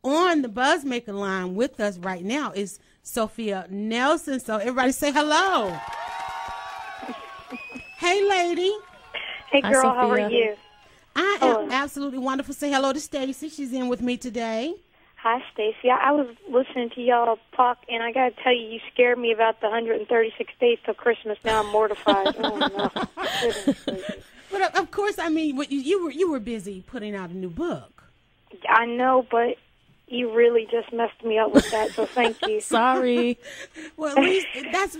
on the Buzzmaker line with us right now is Sophia Nelson. So everybody say hello. Hey, lady. Hey, girl. Hi, how are you? I am absolutely wonderful. Say hello to Stacy. She's in with me today. Hi, Stacy. I was listening to y'all talk, and I got to tell you, you scared me about the 136 days till Christmas. Now I'm mortified. Oh, no. But of course, I mean, you were busy putting out a new book. I know, but you really just messed me up with that, so thank you. Sorry. Well, at least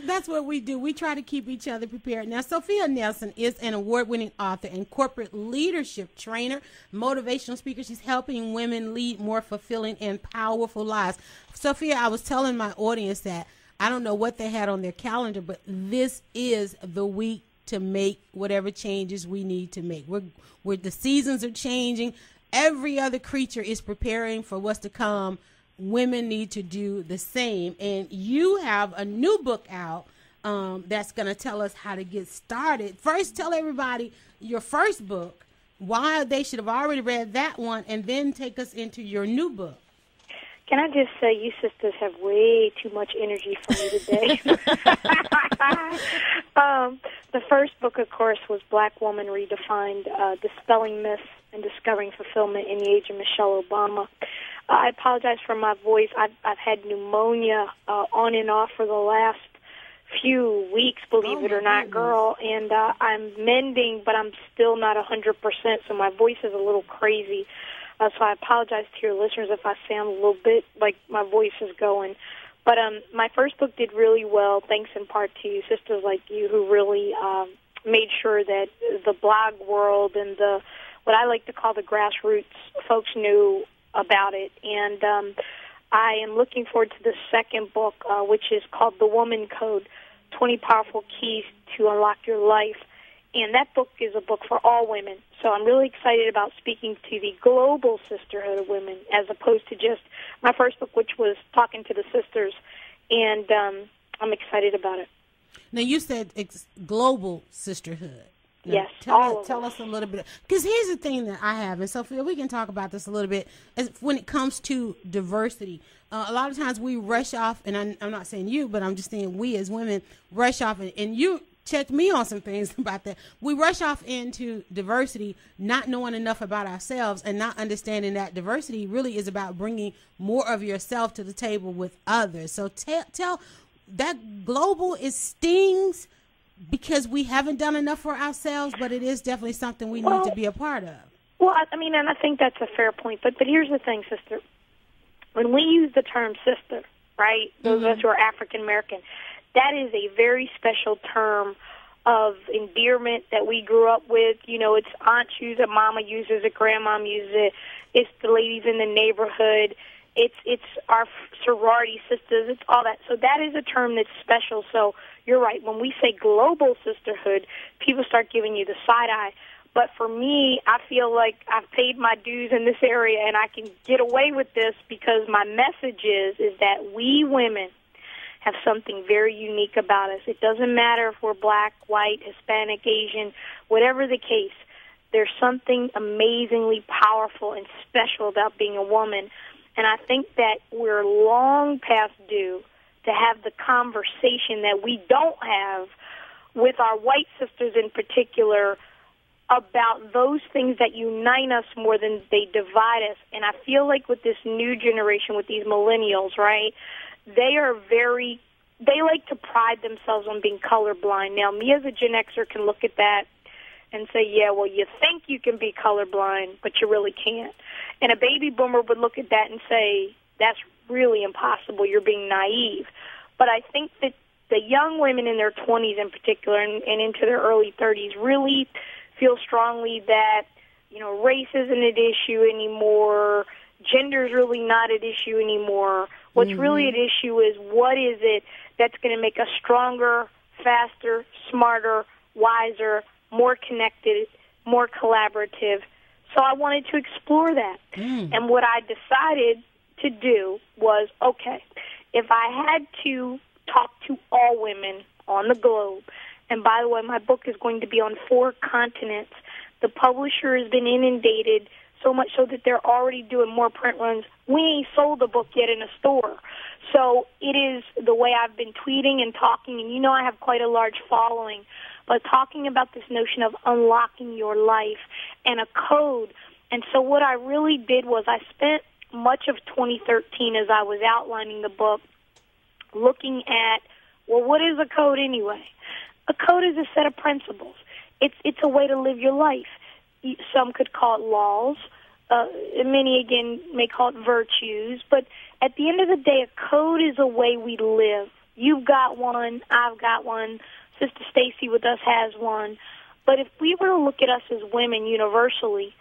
that's what we do. We try to keep each other prepared. Now, Sophia Nelson is an award-winning author and corporate leadership trainer, motivational speaker. She's helping women lead more fulfilling and powerful lives. Sophia, I was telling my audience that I don't know what they had on their calendar, but this is the week to make whatever changes we need to make. We're the seasons are changing. Every other creature is preparing for what's to come. Women need to do the same. And you have a new book out that's going to tell us how to get started. First, tell everybody your first book, why they should have already read that one, and then take us into your new book. Can I just say you sisters have way too much energy for me today? The first book, of course, was Black Woman Redefined, Dispelling Myths and Discovering Fulfillment in the Age of Michelle Obama. I apologize for my voice. I've had pneumonia on and off for the last few weeks, believe it or not, girl. And I'm mending, but I'm still not 100%, so my voice is a little crazy. So I apologize to your listeners if I sound a little bit like my voice is going. But my first book did really well, thanks in part to sisters like you who really made sure that the blog world and the what I like to call the grassroots folks knew about it. And I am looking forward to the second book, which is called The Woman Code, 20 Powerful Keys to Unlock Your Life. And that book is a book for all women. So I'm really excited about speaking to the global sisterhood of women as opposed to just my first book, which was talking to the sisters. And I'm excited about it. Now, you said it's global sisterhood. Now, yes, tell us a little bit. Because here's the thing that I have, and Sophia, we can talk about this a little bit, as when it comes to diversity. A lot of times we rush off, and I'm not saying you, but I'm just saying we as women rush off, and you checked me on some things about that. We rush off into diversity, not knowing enough about ourselves and not understanding that diversity really is about bringing more of yourself to the table with others. So tell that global, it stings because we haven't done enough for ourselves, but it is definitely something we need to be a part of. Well, I mean, and I think that's a fair point. But here's the thing, sister. When we use the term sister, right, those of us who are African American, that is a very special term of endearment that we grew up with. You know, it's aunt uses it, mama uses it, grandmom uses it. It's the ladies in the neighborhood. It's our sorority sisters. It's all that. So that is a term that's special. So you're right. When we say global sisterhood, people start giving you the side eye. But for me, I feel like I've paid my dues in this area, and I can get away with this because my message is that we women have something very unique about us. It doesn't matter if we're black, white, Hispanic, Asian, whatever the case. There's something amazingly powerful and special about being a woman. And I think that we're long past due to have the conversation that we don't have with our white sisters in particular about those things that unite us more than they divide us. And I feel like with this new generation, with these millennials, right, they like to pride themselves on being colorblind. Now, me as a Gen Xer can look at that and say, yeah, well, you think you can be colorblind, but you really can't. And a baby boomer would look at that and say, that's really impossible. You're being naive. But I think that the young women in their 20s in particular and into their early 30s really feel strongly that, you know, race isn't an issue anymore. Gender's really not an issue anymore. What's really at issue is what is it that's going to make us stronger, faster, smarter, wiser, more connected, more collaborative. So I wanted to explore that. And what I decided to do was, okay, if I had to talk to all women on the globe, and by the way, my book is going to be on 4 continents. The publisher has been inundated so much so that they're already doing more print runs. We ain't sold the book yet in a store. So it is the way I've been tweeting and talking, and you know I have quite a large following, but talking about this notion of unlocking your life and a code. And so what I really did was I spent much of 2013 as I was outlining the book looking at, well, what is a code anyway? A code is a set of principles. It's a way to live your life. Some could call it laws. Many, again, may call it virtues. But at the end of the day, a code is a way we live. You've got one. I've got one. Sister Stacy with us has one. But if we were to look at us as women universally,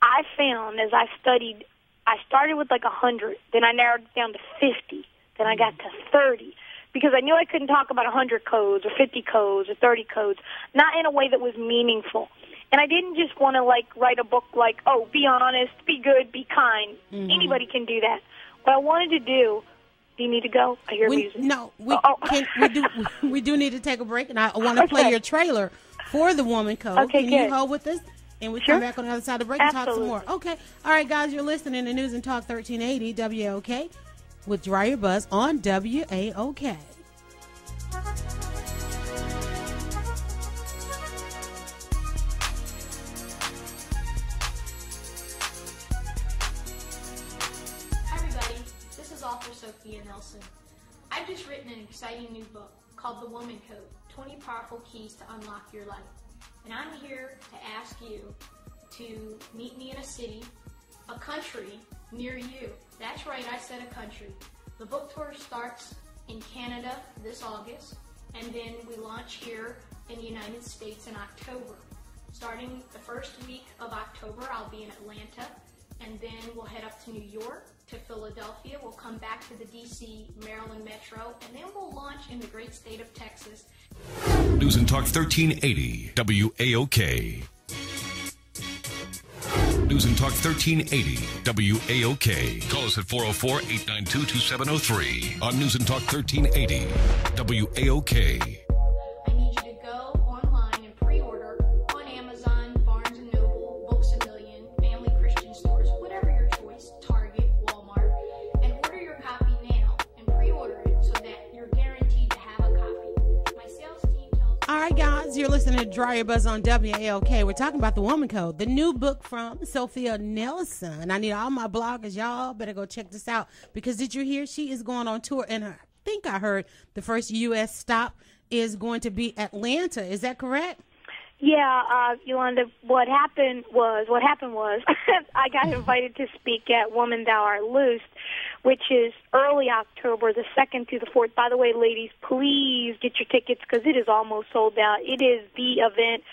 I found as I studied, I started with like 100. Then I narrowed it down to 50. Then I got to 30. Because I knew I couldn't talk about 100 codes or 50 codes or 30 codes, not in a way that was meaningful. And I didn't just want to, like, write a book like, oh, be honest, be good, be kind. Mm-hmm. Anybody can do that. What I wanted to do you need to go? I hear music. No, we do need to take a break, and I want to play your trailer for The Woman Code. Okay, can you hold with us? And we'll come back on the other side of the break and talk some more. Okay. All right, guys, you're listening to News and Talk 1380 WAOK with DryerBuzz on WAOK. Author Sophia Nelson. I've just written an exciting new book called The Woman Code, 20 Powerful Keys to Unlock Your Life. And I'm here to ask you to meet me in a city, a country near you. That's right, I said a country. The book tour starts in Canada this August, and then we launch here in the United States in October. Starting the first week of October, I'll be in Atlanta, and then we'll head up to New York, to Philadelphia. We'll come back to the D.C., Maryland Metro, and then we'll launch in the great state of Texas. News and Talk 1380 WAOK. News and Talk 1380 WAOK. Call us at 404-892-2703 on News and Talk 1380 WAOK. I need you to go online and pre-order on Amazon, Barnes & Noble, Books A Million, Family Christian Stores, whatever your choice, Target, Walmart, and order your copy now and pre-order it so that you're guaranteed to have a copy. My sales team tells me... All right, guys, you're listening to DryerBuzz on WAOK. We're talking about The Woman Code, the new book from Sophia Nelson. I need all my bloggers, y'all better go check this out, because did you hear she is going on tour, and I think I heard the first U.S. stop is going to be Atlanta. Is that correct? Yeah, Yolanda, what happened was I got invited to speak at Woman Thou Art Loosed, which is early October, the 2nd through the 4th. By the way, ladies, please get your tickets because it is almost sold out. It is the event,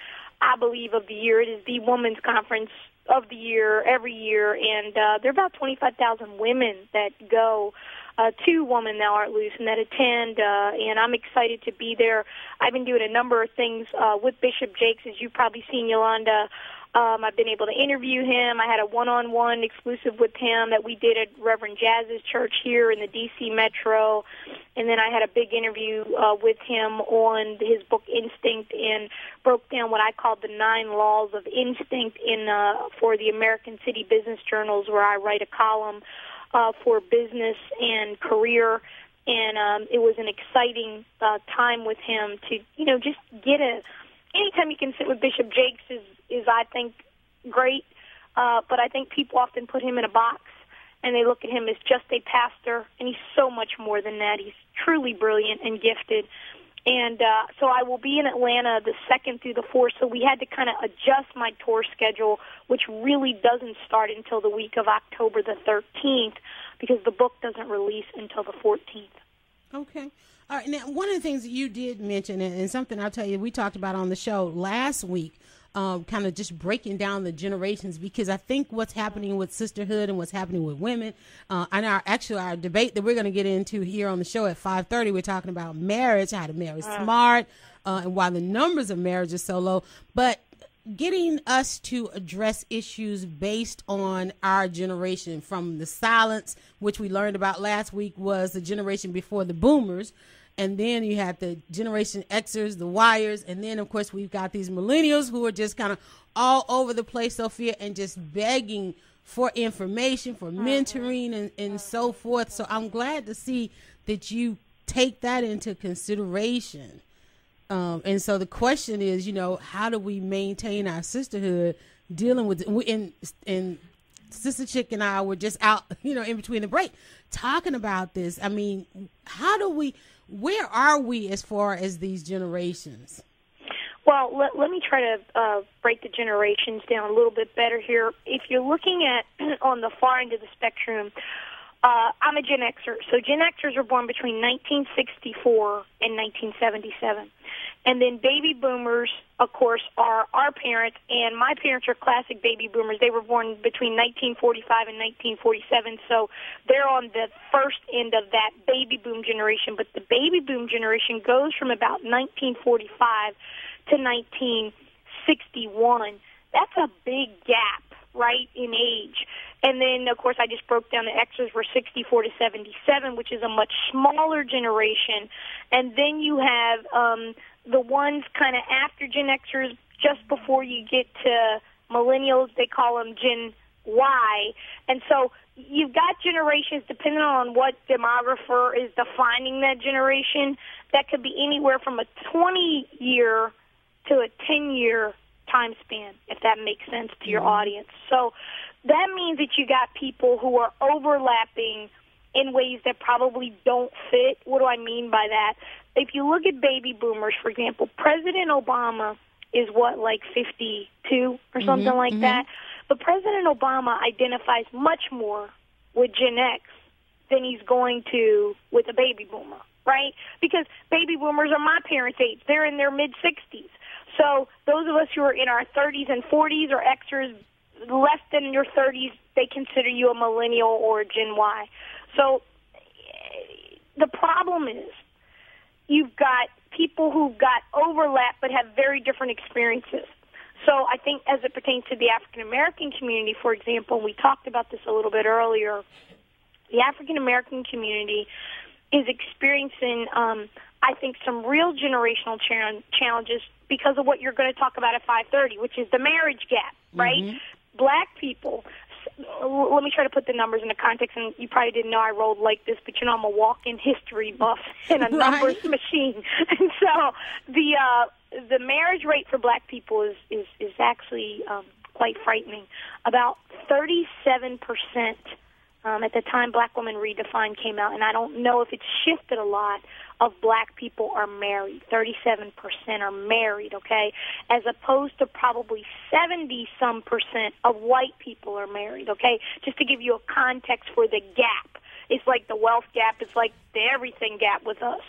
I believe, of the year. It is the women's conference of the year every year, and there are about 25,000 women that go to Woman Thou Art Loose and that attend, and I'm excited to be there. I've been doing a number of things with Bishop Jakes, as you've probably seen, Yolanda. I've been able to interview him. I had a one-on-one exclusive with him that we did at Reverend Jazz's church here in the D.C. Metro, and then I had a big interview with him on his book Instinct and broke down what I called the 9 laws of instinct for the American City Business Journals, where I write a column for business and career, and it was an exciting time with him to, just get anytime you can sit with Bishop Jakes is I think, great, but I think people often put him in a box, and they look at him as just a pastor, and he's so much more than that. He's truly brilliant and gifted. And so I will be in Atlanta the 2nd through the 4th, so we had to kind of adjust my tour schedule, which really doesn't start until the week of October the 13th, because the book doesn't release until the 14th. Okay. All right. Now, one of the things that you did mention, and something I'll tell you we talked about on the show last week, kind of just breaking down the generations, because I think what's happening with sisterhood and what's happening with women, and our debate that we're going to get into here on the show at 5:30, we're talking about marriage, how to marry smart, and why the numbers of marriage are so low, but getting us to address issues based on our generation, from the silence, which we learned about last week was the generation before the boomers, And then you have the Generation Xers, the Yers, and then, of course, we've got these millennials who are just kind of all over the place, Sophia, and just begging for information, for mentoring, and so forth. So I'm glad to see that you take that into consideration. And so the question is, how do we maintain our sisterhood dealing with and Sister Chick and I were just out, in between the break talking about this. I mean, where are we as far as these generations? Well, let me try to break the generations down a little bit better here. If you're looking at on the far end of the spectrum, I'm a Gen Xer. So Gen Xers were born between 1964 and 1977. And then baby boomers, of course, are our parents, and my parents are classic baby boomers. They were born between 1945 and 1947, so they're on the first end of that baby boom generation. But the baby boom generation goes from about 1945 to 1961. That's a big gap, right, in age. And then, of course, I just broke down the Xers were 64 to 77, which is a much smaller generation. And then you have the ones kind of after Gen Xers, just before you get to millennials, they call them Gen Y. And so you've got generations, depending on what demographer is defining that generation, that could be anywhere from a 20-year to a 10-year time span, if that makes sense to your audience. So that means that you got people who are overlapping in ways that probably don't fit. What do I mean by that? If you look at baby boomers, for example, President Obama is like 52 or something like that. But President Obama identifies much more with Gen X than he's going to with a baby boomer, right? Because baby boomers are my parents' age. They're in their mid-60s. So those of us who are in our 30s and 40s or Xers less than your 30s, they consider you a millennial or a Gen Y. So the problem is you've got people who've got overlap but have very different experiences. So I think as it pertains to the African-American community, for example, we talked about this a little bit earlier, the African-American community is experiencing, I think, some real generational challenges because of what you're going to talk about at 5:30, which is the marriage gap, right? Black people, let me try to put the numbers into context, and you probably didn't know I rolled like this, but I'm a walk-in history buff and a numbers machine. And so the marriage rate for black people is actually quite frightening. About 37% at the time Black Women Redefined came out, and I don't know if it's shifted a lot, of black people are married. 37% are married, okay, as opposed to probably 70-some% of white people are married, okay, just to give you a context for the gap. It's like the wealth gap. It's like the everything gap with us.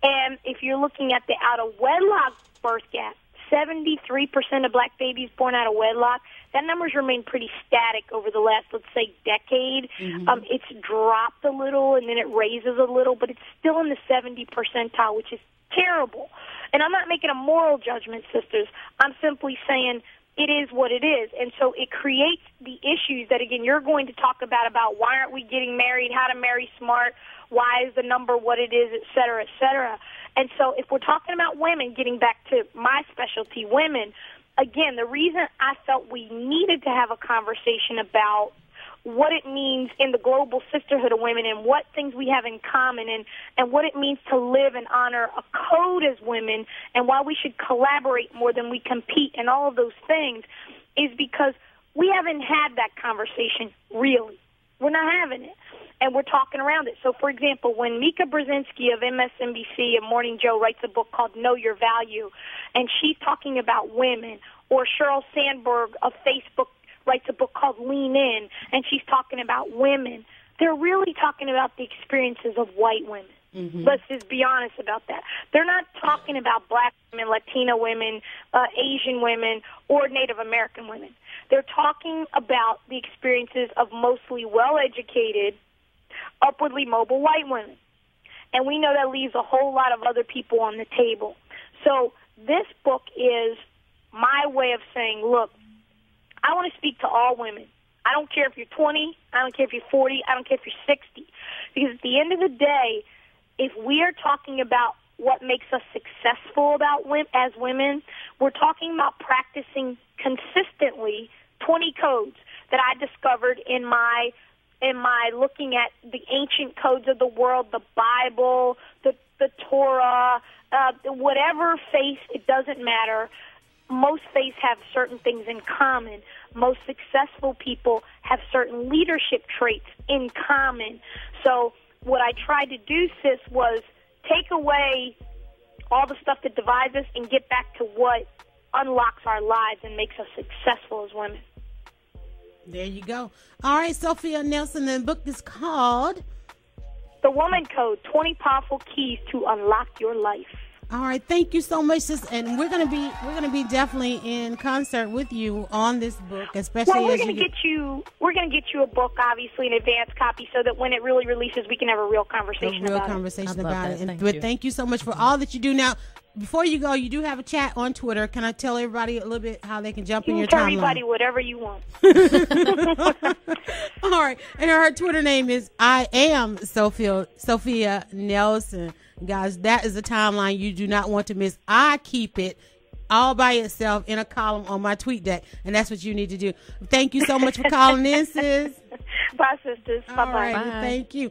And if you're looking at the out-of-wedlock birth gap, 73% of black babies born out of wedlock, that number's remained pretty static over the last, let's say, decade. It's dropped a little, and then it raises a little, but it's still in the 70 percentile, which is terrible. And I'm not making a moral judgment, sisters. I'm simply saying it is what it is. And so it creates the issues that, again, you're going to talk about why aren't we getting married, how to marry smart, why is the number what it is, et cetera, et cetera. And so if we're talking about women, getting back to my specialty, women, again, the reason I felt we needed to have a conversation about what it means in the global sisterhood of women and what things we have in common and what it means to live and honor a code as women and why we should collaborate more than we compete and all of those things is because we haven't had that conversation, really. We're not having it. And we're talking around it. So, for example, when Mika Brzezinski of MSNBC and Morning Joe writes a book called Know Your Value, and she's talking about women, or Sheryl Sandberg of Facebook writes a book called Lean In, and she's talking about women, they're really talking about the experiences of white women. Let's just be honest about that. They're not talking about black women, Latina women, Asian women, or Native American women. They're talking about the experiences of mostly well-educated, upwardly mobile white women. And we know that leaves a whole lot of other people on the table. So this book is my way of saying, look, I want to speak to all women. I don't care if you're 20, I don't care if you're 40, I don't care if you're 60. Because at the end of the day, if we are talking about what makes us successful as women, we're talking about practicing consistently 20 codes that I discovered in my looking at the ancient codes of the world, the Bible, the Torah, whatever faith, it doesn't matter. Most faiths have certain things in common. Most successful people have certain leadership traits in common. So what I tried to do, sis, was take away all the stuff that divides us and get back to what unlocks our lives and makes us successful as women. There you go. All right, Sophia Nelson, the book is called The Woman Code, 20 Powerful Keys to Unlock Your Life. All right, thank you so much, sis. And we're gonna be definitely in concert with you on this book, especially. Well, we're gonna get you a book, obviously, an advanced copy, so that when it really releases, we can have a real conversation about it. But thank you so much for all that you do. Now, before you go, you do have a chat on Twitter. Can I tell everybody a little bit how they can jump in your timeline? Tell everybody whatever you want. All right, and her Twitter name is I am Sophia Nelson. Guys, that is a timeline you do not want to miss. I keep it all by itself in a column on my tweet deck, and that's what you need to do. Thank you so much for calling in, sis. Bye, sisters. Bye-bye. All right, thank you.